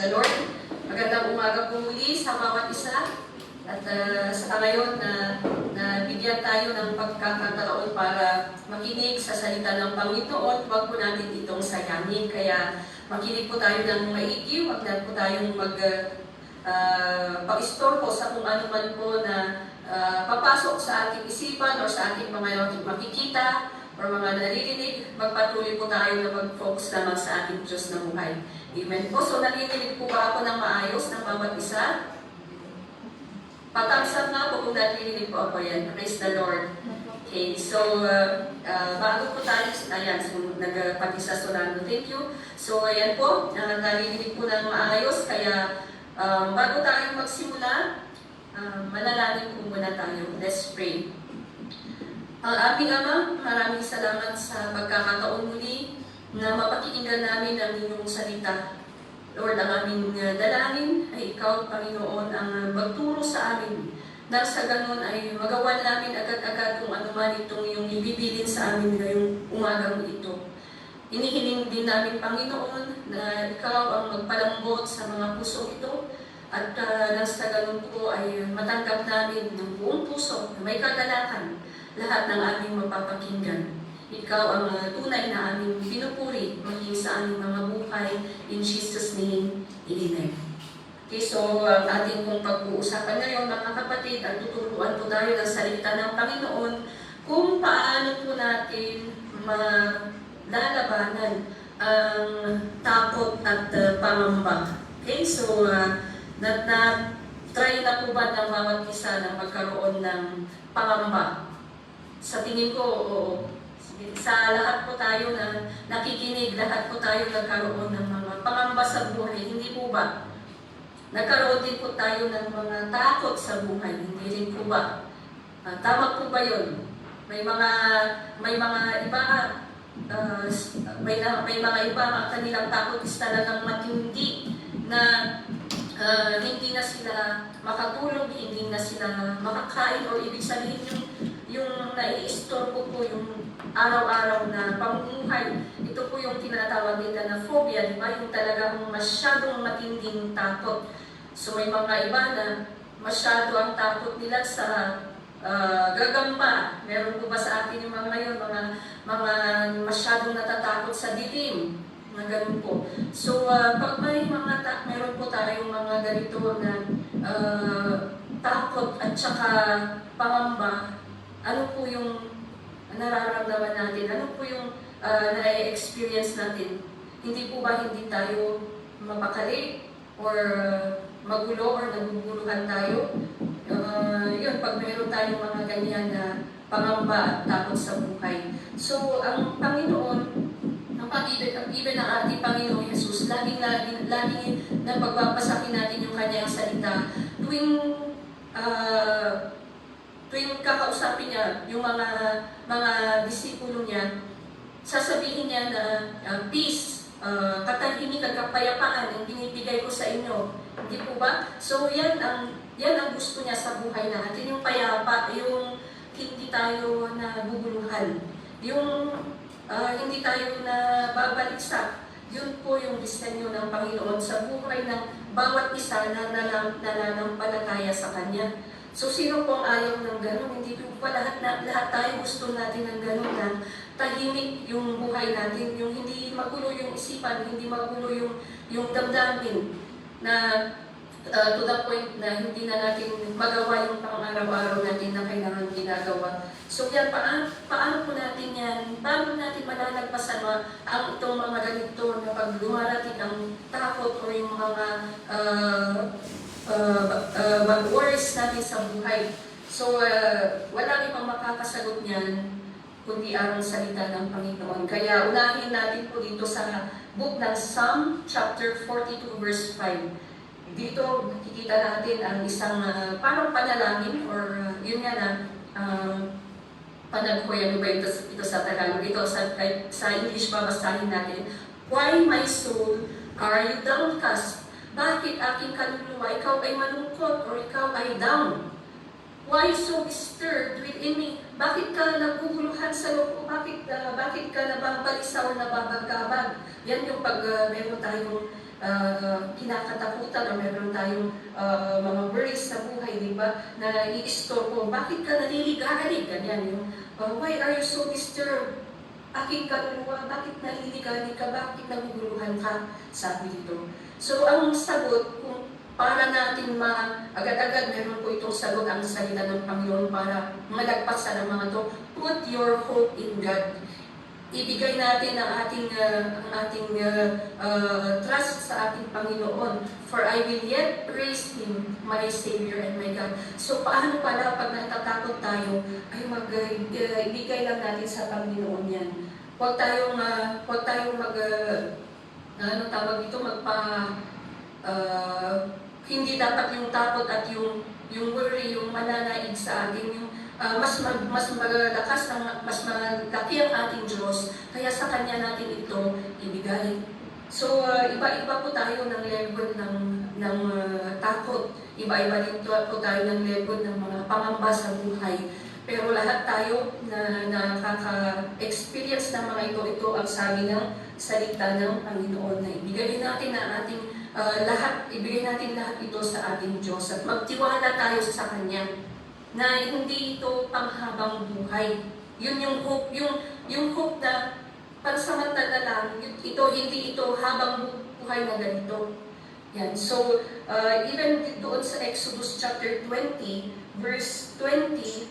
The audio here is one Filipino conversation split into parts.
the Lord. Magandang umaga po muli sa bawat isa. At sa ngayon na bigyan tayo ng pagkakataon para makinig sa salita ng Panginoon, huwag po natin itong sayangin. Kaya makinig po tayo ng maigi, huwag na po tayong pag-istorbo sa kung ano man po na papasok sa ating isipan o sa ating mga makikita o mga naririnig. Magpatuloy po tayo na mag-focus naman sa ating Diyos na buhay. Amen po. So naririnig po ba ako ng maayos ng bawat isa? Patamsap na po kung naririnig po ako yan. Praise the Lord. Okay, so bago po tayo, ayan, so nagpag-isa Solano, thank you. So ayan po, naririnig po ng maayos, kaya bago tayo magsimula, manalangin po muna tayo. Let's pray. Aming Ama, maraming salamat sa pagkakataon muli na mapakinggan namin ang inyong salita. Lord, ang aming dalangin ay Ikaw, Panginoon, ang magturo sa amin. Nang sa ganun ay magawa namin agad-agad kung ano man itong iyong ibibilin sa amin ngayong umagang ito. Inihiling din namin, Panginoon, na Ikaw ang magpalambot sa mga puso ito. At nang sa ganun po ay matanggap namin ng buong puso na may kagalakan lahat ng aming mapapakinggan. Ikaw ang tunay na aming pinupuri maging sa aming mga buhay. In Jesus' name, Amen. Okay, so ang ating pong pag-uusapan ngayon, mga kapatid, at tuturuan po tayo ng salita ng Panginoon kung paano po natin malalabanan ang takot at pangamba. Okay, so na-try na po ba ng bawat isa na magkaroon ng pangamba? Sa tingin ko, oo. Sa lahat po tayo na nakikinig, lahat po tayo nagkaroon ng mga pangamba sa buhay. Hindi po ba? Nagkaroon din po tayo ng mga takot sa buhay. Hindi rin po ba? Tama po ba yun? May mga iba, may mga iba, kanilang takot is talagang matindi na hindi na sila makatulog, hindi na sila makakain, o ibig sabihin yung nai-istorbo po yung araw-araw na pamumuhay. Ito po yung tinatawag nila na phobia, di ba? Yung talagang masyadong matinding takot. So may mga iba na masyado ang takot nila sa gagamba. Meron po ba sa atin yung mga ngayon, mga masyadong natatakot sa dilim? Mga ganun po. So pag may meron po tayong mga ganito na takot at saka pangamba, ano po yung nararamdaman natin? Ano po yung na-experience natin? Hindi po ba hindi tayo mapakali or magulo or naguguluhan tayo? Yun, pag mayroon tayong mga ganyan na pangamba at takot sa buhay. So, ang Panginoon, ang pag-ibig ng ating Panginoon Jesus, laging na pagpapasakin natin yung kanyang salita tuwing kakausapin niya yung mga disipulo niya, sasabihin niya na peace, katahimikan, kapayapaan ang binibigay ko sa inyo. Hindi po ba? So yan ang gusto niya sa buhay natin, yung payapa, yung hindi tayo naguguluhan, yung hindi tayo na babaliksa. Yun po yung disenyo ng Panginoon sa buhay ng bawat isa na nananampalataya sa Kanya. So, sino pong ayaw ng gano'n? Hindi po ba lahat tayo gusto natin ng gano'n na tahimik yung buhay natin, yung hindi magulo yung isipan, hindi magulo yung damdamin, na to the point na hindi na natin magawa yung pang-araw-araw natin na kailangan ginagawa. So, yan, paano po natin yan? Paano natin malalagpasan ang itong mga ganito na pag dumarating ang takot o yung mga worries natin sa buhay. So, walang ibang makakasagot niyan kundi ang salita ng Panginoon. Kaya unahin natin po dito sa book ng Psalm chapter 42 verse 5. Dito nakikita natin ang isang parang panalangin or yun nga na panaghoy, ano ba ito sa Tagalog? Ito sa English babasahin natin. Why my soul are you downcast? Bakit aking kaluluwa, ikaw ay malungkot or ikaw ay down? Why so stirred within me? Bakit ka naguguluhan sa loob ko? Bakit ka nababalisa o nababagabag? Yan yung pag meron tayong kinakatakutan o meron tayong mga worries sa buhay, di ba? Na i-store mo, bakit ka naliligalig? Ganyan yung, why are you so disturbed? Aking kaluluwa, bakit naliligalig ka? Bakit naguguluhan ka? Sabi dito. So, ang sagot, kung para natin agad-agad, meron po itong sagot ang salita ng Panginoon para malagpasan ang mga to. Put your hope in God. Ibigay natin ang ating trust sa ating Panginoon. For I will yet praise Him, my Savior and my God. So paano pala pag natatakot tayo, ay ibigay lang natin sa Panginoon yan. Huwag tayong hindi dapat yung takot at yung worry, yung mananaig sa atin, yung mas malakas, mas malaki ang ating Diyos, kaya sa Kanya natin ito ibigay. So, iba-iba po tayo ng level ng takot. Iba-iba din po tayo ng level ng mga pangamba sa buhay. Pero lahat tayo na nakaka-experience ng mga ito ang sabi ng salita ng Panginoon na ibigay natin ang ating ibigay natin lahat ito sa ating Diyos at magtiwala tayo sa Kanya na hindi ito panghabang buhay. Yun yung hope, yung hope na pansamantala lang, hindi ito habang buhay na ganito. Yan. So, even doon sa Exodus chapter 20, verse 20,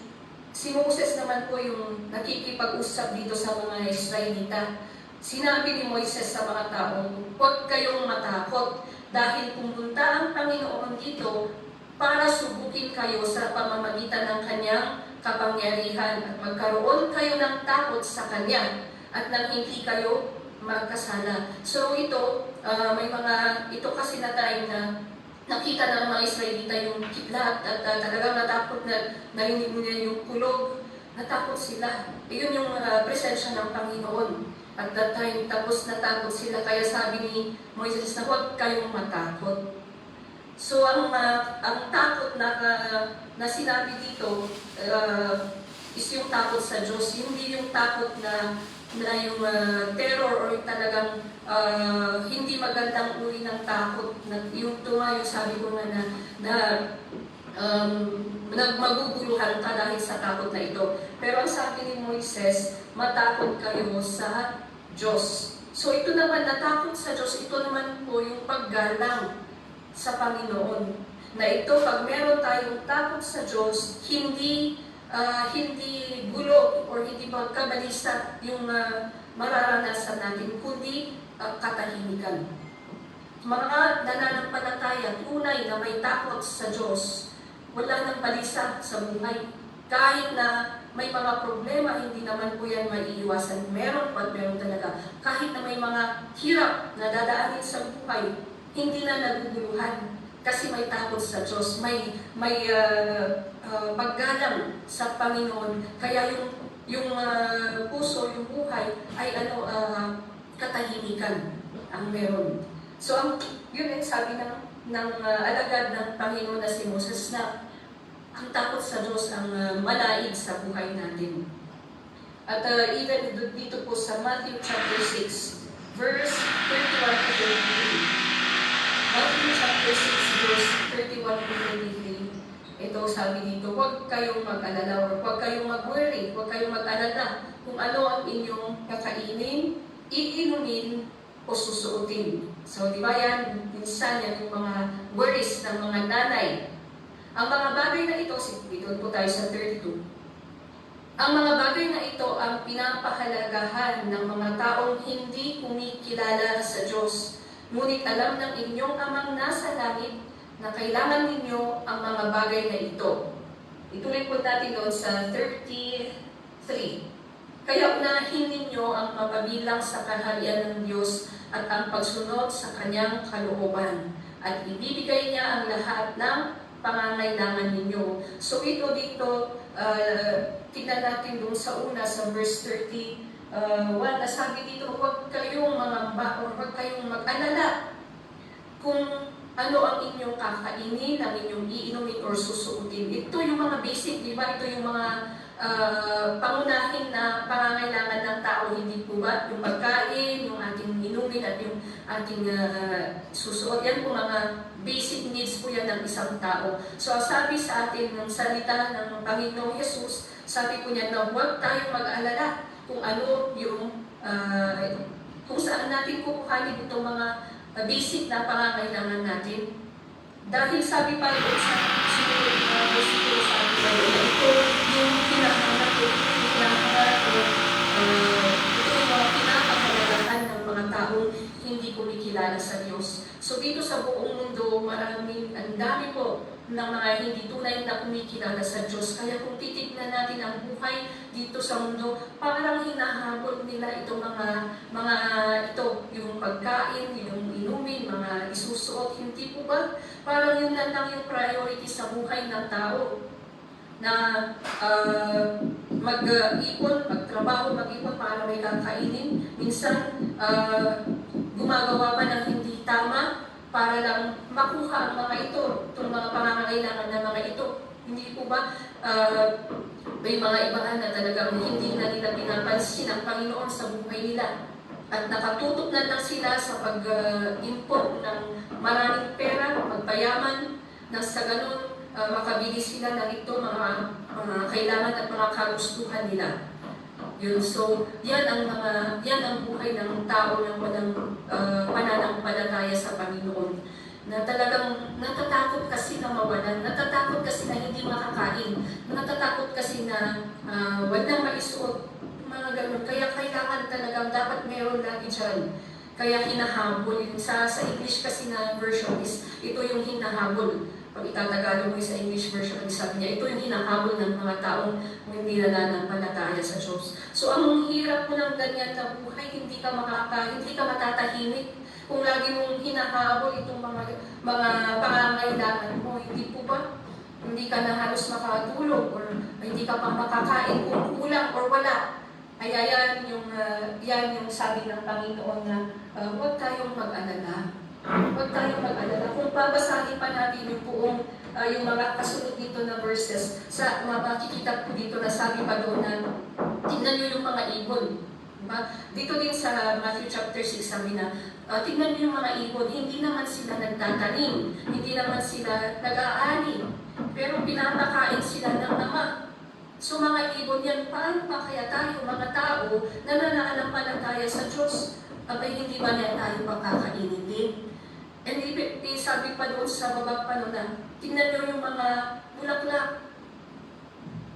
si Moses naman po yung nakikipag-usap dito sa mga Israelita. Sinabi ni Moises sa mga tao, huwag kayong matakot dahil pumunta ang Panginoon dito para subukin kayo sa pamamagitan ng Kanyang kapangyarihan at magkaroon kayo ng takot sa Kanya at nang hindi kayo magkasala. So ito kasi na time na nakita ng mga Israelita yung kidlat at talagang natakot na narinig nila yung kulog. Natakot sila. Iyon yung presensya ng Panginoon. At that time, tapos natakot sila. Kaya sabi ni Moises na huwag kayong matakot. So ang takot na sinabi dito is yung takot sa Diyos. Hindi yung takot na yung terror or yung talagang hindi magandang uri ng takot. Yung tumayo, sabi ko nga na maguguluhan ka dahil sa takot na ito. Pero ang sabi ni Moises, matakot kayo sa Diyos. So ito naman, natakot sa Diyos, ito naman po yung paggalang sa Panginoon. Na ito, pag meron tayong takot sa Diyos, hindi gulo or hindi magkabalisa yung mararanasan natin, kundi katahimikan. Mga nananampalataya, tunay na may takot sa Diyos, wala nang balisa sa buhay. Kahit na may mga problema, hindi naman po yan maiiwasan. Meron at meron talaga. Kahit na may mga hirap na dadaanin sa buhay, hindi na naguguluhan. Kasi may takot sa Diyos, may paggalang sa Panginoon. Kaya yung puso, yung buhay, ay katahimikan ang meron. So, yun yung sabi ng alagad ng Panginoon na si Moses na ang takot sa Diyos ang malaig sa buhay natin. At even dito po sa Matthew chapter 6, verse 31 to 33. Matthew chapter 6, verse 31 to 33. Ito sabi dito, huwag kayong mag-alala or huwag kayong mag-worry, huwag kayong mag-alala kung ano ang inyong kakainin, iinumin, o susuotin. So, di ba yan, minsan yan yung mga worries ng mga nanay. Ang mga bagay na ito, doon po tayo sa 32. Ang mga bagay na ito ang pinapahalagahan ng mga taong hindi kumikilala sa Diyos. Ngunit alam ng inyong amang nasa langit na kailangan ninyo ang mga bagay na ito. Ituloy po natin doon sa 33. Kaya unahin ninyo ang mapabilang sa kaharian ng Diyos at ang pagsunod sa Kanyang kalooban. At ibibigay niya ang lahat ng pangangailangan ninyo. So ito dito, tingnan natin doon sa una, sa verse 31, nasabi dito, huwag kayong mangamba o huwag kayong mag-alala kung ano ang inyong kakainin, ang inyong iinumin or susuotin. Ito yung mga basic, di ba? Ito yung mga pangunahin na pangangailangan ng tao, hindi po ba? Yung pagkain, yung ating inumin at yung ating susuot. Yan po mga basic needs po yan ng isang tao. So sabi sa atin ng salita ng Panginoong Jesus, sabi po niya na huwag tayong mag-alala kung ano yung kung saan natin kukuhanin itong mga basic na pangangailangan natin. Dahil sabi pa rin sa sumunod na versikulo sa ating Bible, ito yung pinahanap ko, ito yung mga pinapahalagahan ng mga taong hindi kumikilala sa Diyos. So dito sa buong mundo, ang dami po ng mga hindi tunay na kumikilala sa Diyos. Kaya kung titignan natin ang buhay dito sa mundo, parang hinahabol nila itong mga ito, yung pagkain, yung inumin, mga isusuot, hindi po ba? Parang yun lang yung priority sa buhay ng tao na mag-ipon, magtrabaho, mag-ipon para may kakainin. Minsan, gumagawa pa ng hindi tama para lang makuha ang mga ito, itong mga pangangailangan ng mga ito. Hindi po ba may mga ibahan na talagang hindi na nila pinapansin ang Panginoon sa buhay nila at nakatutok na lang sila sa pag-import ng maraming pera, magpayaman, na sa ganun makabili sila ng ito mga kailangan at mga kagustuhan nila. Yun, so yan ang buhay ng tao na walang pananampalataya sa Panginoon. Na talagang natatakot kasi na mawalan, natatakot kasi na hindi makakain, natatakot kasi na walang maisuot, mga ganun. Kaya kailangan talagang dapat meron lagi dyan. Kaya hinahabol. Sa English kasi na version is, ito yung hinahabol. Pag itatagalog mo sa English version, sabi niya, ito yung hinahabol ng mga taong hindi nananampalataya sa Diyos. So ang hirap po ng ganyan na buhay, hindi ka matatahimik. Kung lagi mong hinahabol itong mga pangangailangan mo, hindi po ba? Hindi ka na halos makatulog or hindi ka pa makakain kung kulang or wala. Kaya yan yung sabi ng Panginoon na huwag tayong mag-alala. Huwag tayong mag-alala. Kung babasahin pa natin yung buong yung mga kasunod dito na verses, makikita po dito na sabi pa doon na tingnan nyo yung mga ibon. Diba? Dito din sa Matthew chapter 6 sabi na tingnan nyo yung mga ibon, hindi naman sila nagtatanim, hindi naman sila nag-aani, pero pinapakain sila ng Ama. So mga ibon yan, paano pa kaya tayo, mga tao, na nananampalataya sa Diyos? Abay, hindi ba niya tayo pakakainin din? And sabi pa doon sa baba pa noon na, tingnan nyo yung mga bulaklak.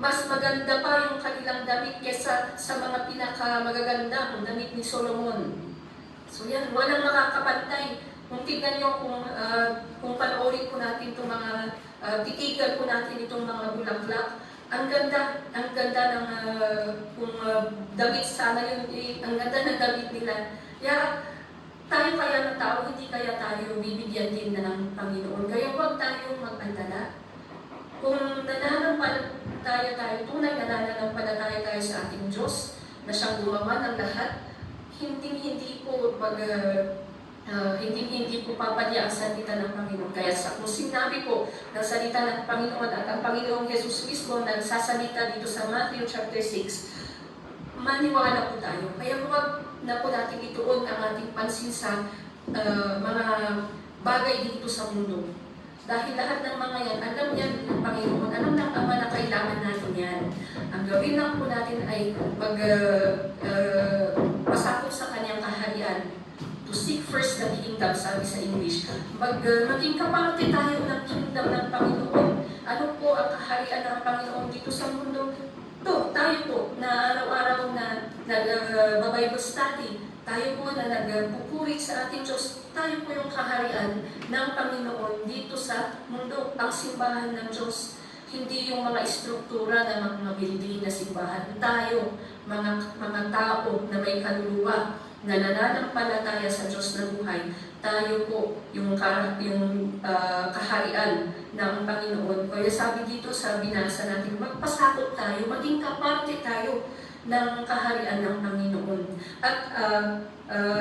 Mas maganda pa yung kanilang damit kesa sa mga pinakamagagandang damit ni Solomon. So yan, walang makakapantay. Kung tingnan nyo, kung panoorin po natin itong mga, titigan po natin itong mga bulaklak, ang ganda ng kung damit sana yun, ang ganda ng damit nila. Kaya tayo kaya ng tao, hindi kaya tayo bibigyan din na ng Panginoon. Kaya huwag tayong mag-alala. Kung nananampalataya tayo, tunay na nananampalataya tayo sa ating Diyos, na siyang gumawa ng lahat, hindi po papadya ang salita ng Panginoon. Kaya kung sinabi po ng salita ng Panginoon at ang Panginoong Jesus mismo nagsasalita dito sa Matthew chapter 6, maniwala po tayo. Kaya huwag na po natin ituon ang ating pansin sa mga bagay dito sa mundo. Dahil lahat ng mga yan, alam yan ng Panginoon, alam ng Ama na kailangan natin yan. Ang gawin lang po natin ay pasakop sa kanyang kaharian. To seek first the kingdom, sabi sa English. Maging kaparte tayo ng kingdom ng Panginoon. Ano po ang kaharian ng Panginoon dito sa mundo? Tayo po na araw-araw na nag-Bible study, tayo po na nagpupuri sa ating Diyos, tayo po yung kaharian ng Panginoon dito sa mundo. Ang simbahan ng Diyos, hindi yung mga istruktura ng mga building na simbahan. Tayo, mga tao na may kaluluwa, na nananampalataya sa Diyos na buhay, tayo po yung kaharian ng Panginoon. Kaya sabi dito sa binasa natin, magpasakot tayo, maging kaparte tayo ng kaharian ng Panginoon. At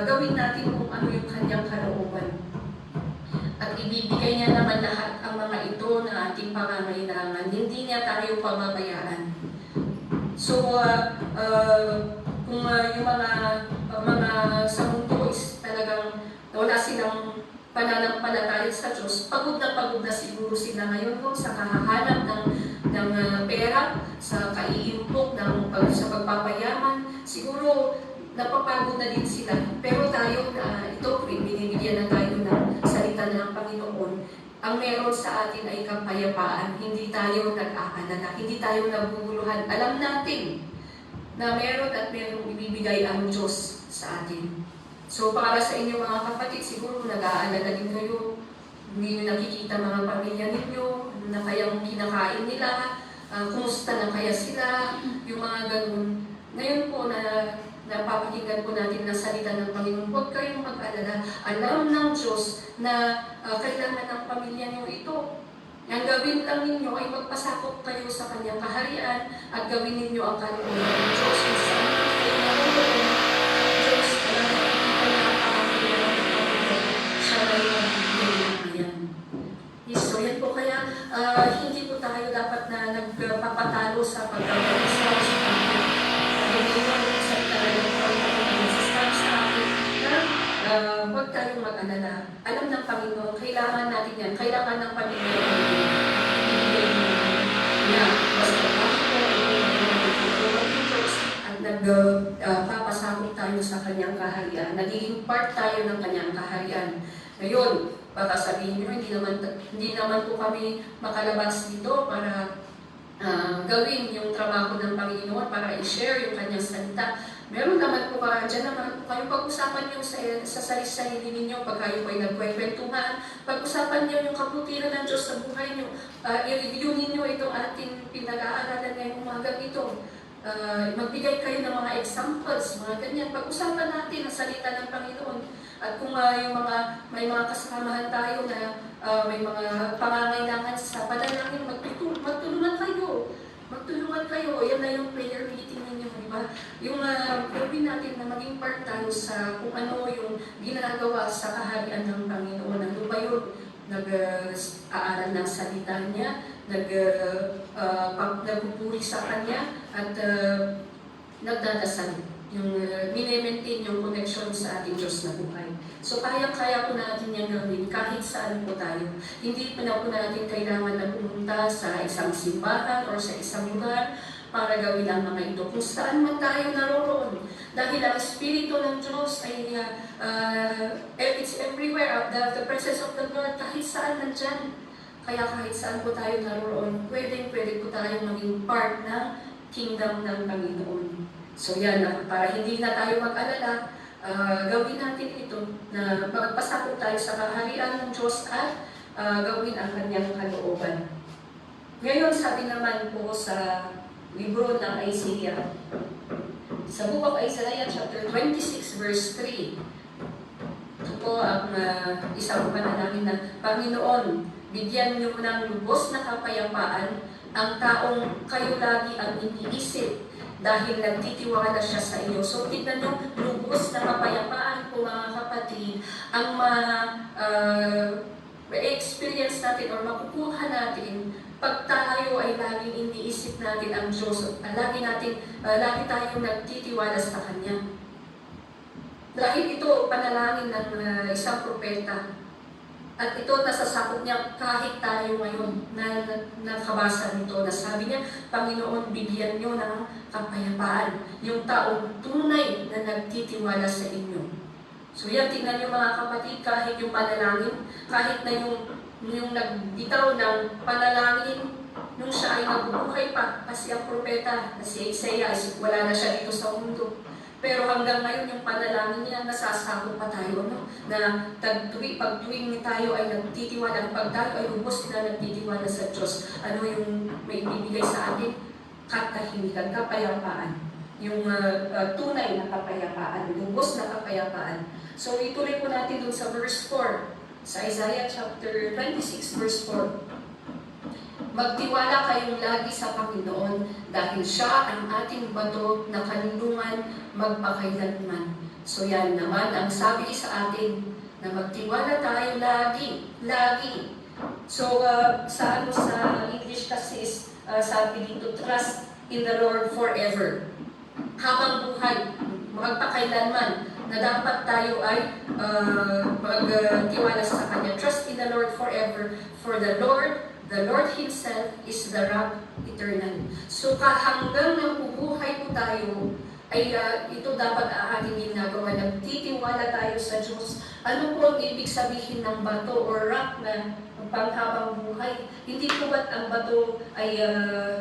gawin natin kung ano yung kanyang kalooban. At ibibigay niya naman lahat ang mga ito na ating pangangailangan. Hindi niya tayo pababayaan. So, kung yung mga sa mundo is talagang wala silang pananampalataya sa Diyos, pagod na siguro sila ngayon po sa kahahanap ng pera, sa kaiimpok, sa pagpapayaman. Siguro napapagod na din sila. Pero tayo ito, binibigyan na tayo ng salita ng Panginoon. Ang meron sa atin ay kapayapaan. Hindi tayo nag-aalala, hindi tayo naguguluhan. Alam natin na meron at merong ibibigay ang Diyos sa atin. So para sa inyo mga kapatid, siguro nag-aalala din kayo, hindi nyo nakikita mga pamilya ninyo, ano na kayang kinakain nila, kumusta na kaya sila, yung mga ganun. Ngayon po na napapakinggan po natin ng salita ng Panginoon, huwag kayong mag-alala. Alam ng Diyos na kailangan ng pamilya nyo ito. Ang gawin lang ninyo ay magpasakop kayo sa Kanyang kaharian at gawin ninyo ang kalooban ng Diyos. Kung saan kayo naroon, Diyos, alam na kita na ang pangangailangan ng Panginoon. Siya na yung magbibigay. So yan po kaya, hindi po tayo dapat na nagpapatalo sa pagkakaisa sa Panginoon. Hindi mo sa talaga ng Panginoon sa akin na huwag tayong mag-alala. Alam ng Panginoon, kailangan natin yan. Kailangan ng Panginoon na basta at nagpapasakot tayo sa Kanyang kaharian. Nagiging part tayo ng Kanyang kaharian. Ngayon, baka sabihin nyo, hindi naman po kami makalabas dito para gawin yung trabaho ng Panginoon, para i-share yung Kanyang salita. Meron naman po dyan naman po kayo pag-usapan nyo sa sarili ninyo, pag kayo ay nagkwekwentuhan, pag-usapan nyo yung kabutihan ng Diyos sa buhay nyo, i-review ninyo itong ating pinag-aaralan ngayong umaga ito. Magbigay kayo ng mga examples, mga ganyan. Pag-usapan natin ang salita ng Panginoon. At kung may mga kasamahan tayo na may mga pangangailangan sa panalangin, magtulungan kayo. Magtulungan kayo. Yan na yung prayer meeting ninyo, di ba? Yung gawin natin na maging part tayo sa kung ano yung ginagawa sa kaharian ng Panginoon. Ano ba yun? Nag-aaral ng salita niya, nagpupuri sa Kanya, at nagdadasal. Yung mini-maintain yung connection sa ating Diyos na buhay. So kaya po natin yung gawin kahit saan po tayo. Hindi po natin kailangan na pumunta sa isang simbahan o sa isang lugar para gawin ang mga ito. Kung saan man tayo naroroon. Dahil ang Espiritu ng Diyos ay it's everywhere. The presence of the Lord kahit saan nandyan. Kaya kahit saan po tayo naroroon, pwede po tayo maging part ng kingdom ng Panginoon. So yan, para hindi na tayo mag-alala, gawin natin ito na magpasakop tayo sa kaharian ng Diyos at gawin ang Kanyang kalooban. Ngayon, sabi naman po sa libro ng Isaiah, sa Book of Isaiah, chapter 26, verse 3, ito po ang isang panalangin na, Panginoon, bigyan niyo ng lubos na kapayapaan ang taong kayo lagi ang iniisip dahil nagtitiwala siya sa iyo. So, tignan nyo, lubos na kapayapaan po mga kapatid, ang experience natin or makukuha natin pag tayo ay laging iniisip natin ang Diyos, lagi tayong nagtitiwala sa Kanya. Dahil ito, panalangin ng isang propeta. At ito, nasasakop niya kahit tayo ngayon na nakabasa nito, na sabi niya, Panginoon, bigyan niyo ng kapayapaan yung taong tunay na nagtitiwala sa inyo. So yan, tingnan niyo mga kapatid, kahit yung panalangin, kahit na yung nagbitaw ng panalangin, nung siya ay nabubuhay pa, kasi ang propeta na si Isaiah, wala na siya dito sa mundo. Pero hanggang ngayon, yung panalangin niya, nasasakop pa tayo, no? Na pag tuwing tayo ay nagtitiwala, pag tayo ay lubos na nagtitiwala sa Diyos, ano yung may ibibigay sa atin? Katahimikan, kapayapaan. Yung tunay na kapayapaan, lubos na kapayapaan. So ituloy po natin dun sa verse 4, sa Isaiah chapter 26, verse 4. Magtiwala kayong lagi sa Panginoon dahil siya ang ating bato na kanlungan magpakailanman. So yan naman ang sabi sa atin na magtiwala tayo lagi. So sa English kasi is sabi dito, trust in the Lord forever. Habang buhay, magpakailanman, na dapat tayo ay magtiwala sa Kanya. Trust in the Lord forever, for the Lord Himself is the rock eternal. So hanggang nabubuhay po tayo, ay ito dapat ating ginagawa. Nagtitiwala tayo sa Diyos. Ano po ang ibig sabihin ng bato or rock na panghabang buhay? Hindi po ba't ang bato ay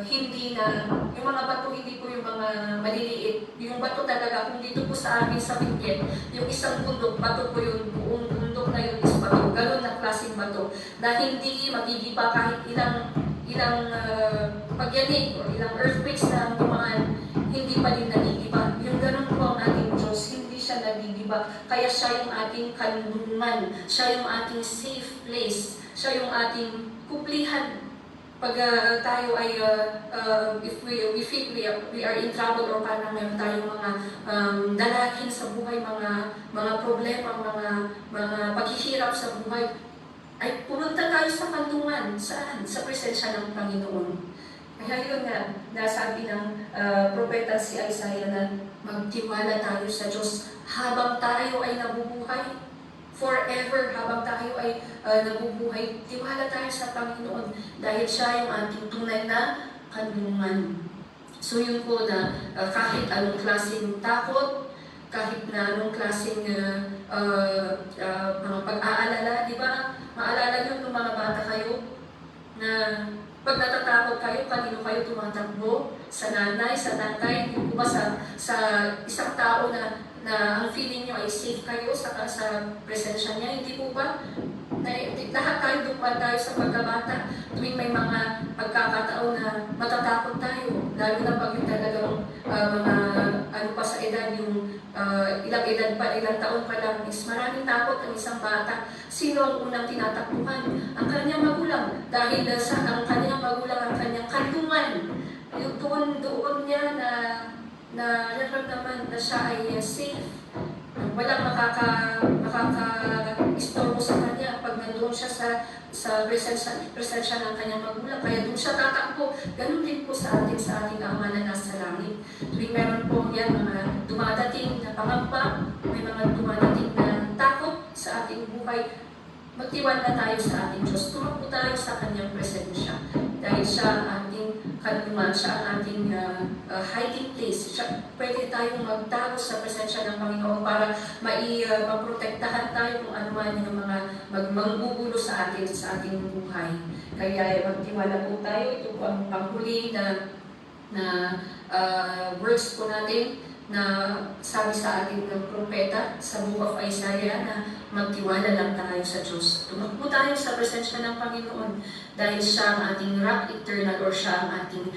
hindi na, yung mga bato hindi po yung mga maliliit. Yung bato talaga, kung dito po sa amin sa Benguet, yung isang bundok, bato po yung buong bundok na yun is bato. Ganun na klaseng bato na hindi magigiba kahit ilang pagyanig o ilang earthquakes na tumaan, hindi pa din nagigiba. Yung ganun po ang ating Diyos, hindi siya nagigiba. Kaya siya yung ating kanlungan, siya yung ating safe place, siya yung ating kuplihan. Pag tayo ay, if we feel we are in trouble or parang meron tayong mga dalangin sa buhay, mga problema, mga paghihirap sa buhay, ay pumunta tayo sa kanlungan. Saan? Sa presensya ng Panginoon. Kaya yun nga, nasabi ng propeta si Isaiah na magtiwala tayo sa Diyos habang tayo ay nabubuhay. Forever, habang tayo ay nabubuhay, tiwala tayo sa Panginoon dahil siya yung ating tunay na kanlungan. So yun po na kahit anong klaseng takot, kahit na anong klaseng mga pag-aalala, di ba? Maalala nyo nung mga bata kayo na pag natatakot kayo, kanino kayo tumatakbo? Sa nanay, sa tatay, hindi po ba sa isang tao na ang feeling nyo ay safe kayo sa presensya niya? Hindi po ba? Lahat tayo dumaan tayo sa pagkabata. Tuwing may mga pagkakataon na matatakot tayo, lalo na pag yung talagang mga ano pa sa edad, yung ilang edad pa, ilang taon pa lang, is maraming takot ang isang bata. Sino ang unang tinatakbuhan? Ang kanyang magulang. Dahil ang kanyang magulang, ang kanyang kanlungan. Yung doon niya na naramdaman na siya ay safe. Walang makaka-istorbo sa kanya pag nandoon siya sa presensya ng kanyang magulang. Kaya doon siya tatakbo. Ganun din po sa ating Ama na nasa langit. Tuwing meron po yan mga dumadating na pangamba, may mga dumadating na takot sa ating buhay, magtiwala tayo sa ating Diyos. Tumakbo tayo sa kanyang presensya. Dahil siya ang ating kanlungan, siya ang ating hiding place. Pwede tayong magtago sa presensya ng Panginoon para maprotektahan tayo kung ano man yung mga magbubulo sa ating buhay. Kaya magtiwala po tayo. Ito po ang panghuli na words po natin na sabi sa ating propeta sa Book of Isaiah na magtiwala lang tayo sa Diyos. Tumakbo tayo sa presensya ng Panginoon dahil siya ang ating rock eternal or siya ang ating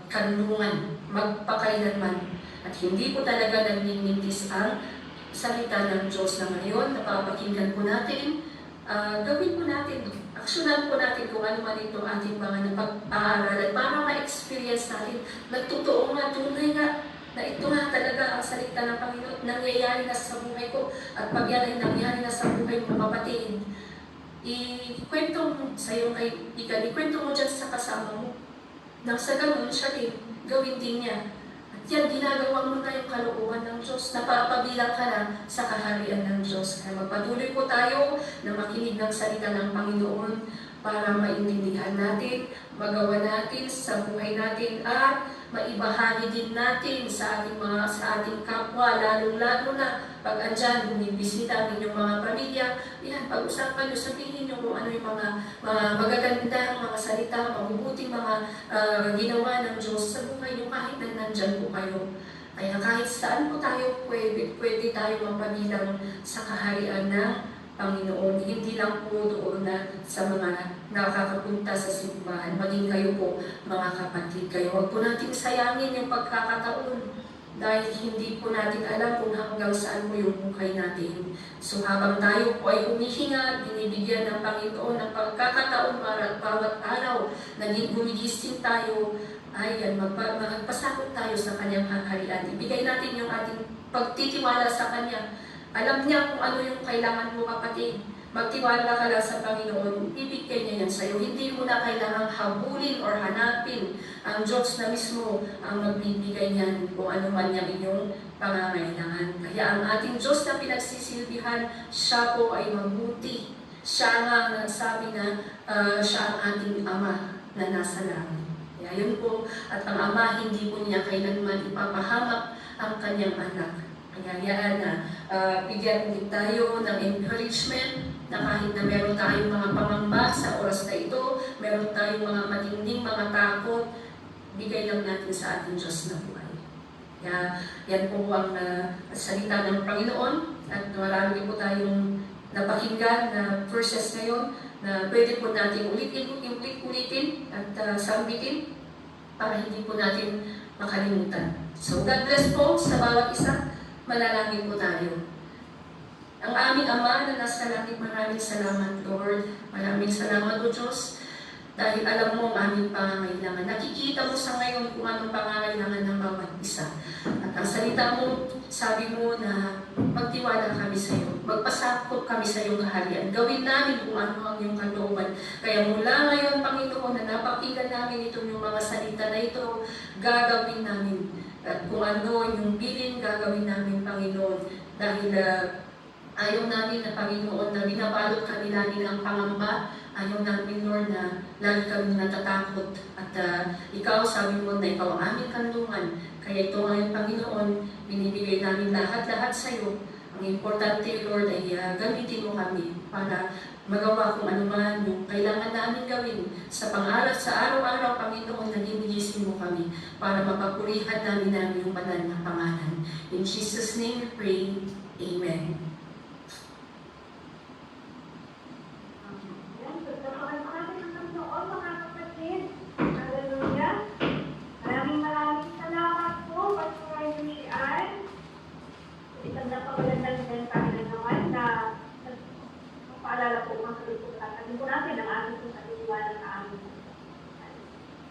kanlungan magpakailanman. At hindi po talaga nagnimintis ang salita ng Diyos na ngayon. Napapakinggan po natin, gawin po natin, aksyonan po natin kung ano man itong ating mga napag-aaralan para ma-experience natin. Nagtotoo nga, tunay nga, na ito nga talaga ang salita ng Panginoon, nangyayari na sa buhay ko, at pag yan ay nangyayari na sa buhay mo, kapatid, ikwento mo sa iyong kaibigan, ikwento mo dyan sa kasama mo, nang sa ganun siya din, gawin din niya. At yan, ginagawa mo na yung kalooban ng Diyos, napapabilang ka na sa kaharian ng Diyos. Kaya magpatuloy po tayo na makinig ng salita ng Panginoon para maintindihan natin, magawa natin sa buhay natin, at maibahagi din natin sa ating kapwa, lalong-lalo na pag andyan, bumibisita ang inyong mga pamilya, yan, pag-usapan nyo, sabihin nyo kung ano yung mga magagandang mga salita, mabubuting mga ginawa ng Diyos sa buhay nyo kahit na nandyan po kayo. Kaya kahit saan po tayo, pwede tayo mapabilang sa kaharian ng Panginoon. Hindi lang po doon na sa mga nakakapunta sa simbahan. Maging kayo po, mga kapatid kayo. Huwag po natin sayangin yung pagkakataon dahil hindi po natin alam kung hanggang saan po yung buhay natin. So habang tayo po ay humihinga, binibigyan ng Panginoon ng pagkakataon para bawat araw na gumigising tayo, ayan, magpasakot tayo sa kanyang kaharian. Ibigay natin yung ating pagtitiwala sa kanya. Alam niya kung ano yung kailangan mo, kapatid. Magtiwala ka lang sa Panginoon, ibigay niya yan sa'yo. Hindi mo na kailangang habulin or hanapin ang Diyos na mismo ang magbibigay niyan kung ano man yung inyong pangangailangan. Kaya ang ating Diyos na pinagsisilbihan, siya po ay mabuti. Siya nga ang nagsabi na siya ang ating Ama na nasa langit. Kaya yun po, at ang Ama hindi po niya kailanman ipapahamak ang kanyang anak. Kaya yan na bigyan ulit tayo ng encouragement na kahit na meron tayong mga pangamba sa oras na ito, meron tayong mga matinding mga takot, bigay lang natin sa ating Diyos na buhay. Kaya yan po ang salita ng Panginoon at marami po tayong napakinggan na verses ngayon na pwede po natin ulitin at sambitin para hindi po natin makalimutan. So God bless po sa bawat isa. Manalangin po tayo. Ang aming Ama na nasa langit, maraming salamat, Lord. Maraming salamat, O Diyos, dahil alam mo ang aming pangangailangan. Nakikita mo sa ngayon kung anong pangangailangan ng bawat isa. At ang salita mo, sabi mo na magtiwala kami sa iyo. Magpasakop kami sa iyong kaharian. Gawin namin kung ano ang iyong kalooban. Kaya mula ngayon, Panginoon, na napakinggan namin itong yung mga salita na ito, gagawin namin. At kung ano yung bilin, gagawin namin, Panginoon. Dahil ayaw namin na, Panginoon, na binabalot kami namin ang pangamba. Ayaw namin, Lord, na lagi kami natatakot. At ikaw, sabi mo na ikaw ang aming kanlungan. Kaya ito ngayon, Panginoon, binibigay namin lahat-lahat sa iyo. Ang importante, Lord, ay gamitin mo kami para magawa kung ano man yung kailangan namin gawin sa sa araw-araw, Panginoon, na ginigising mo kami para mapapurihan namin yung banal na pangalan. In Jesus' name we pray. Amen. Maraming salamat po, Pastor Lucian. Isang napakagandang mensahe na naman na paalala po mga kalusutan. Sabi po natin ang ating po sa iniwala sa amin.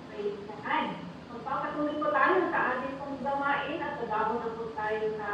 Praise God. Magpapatuloy po tayo sa ating pong gamain at pagdamo na po tayo sa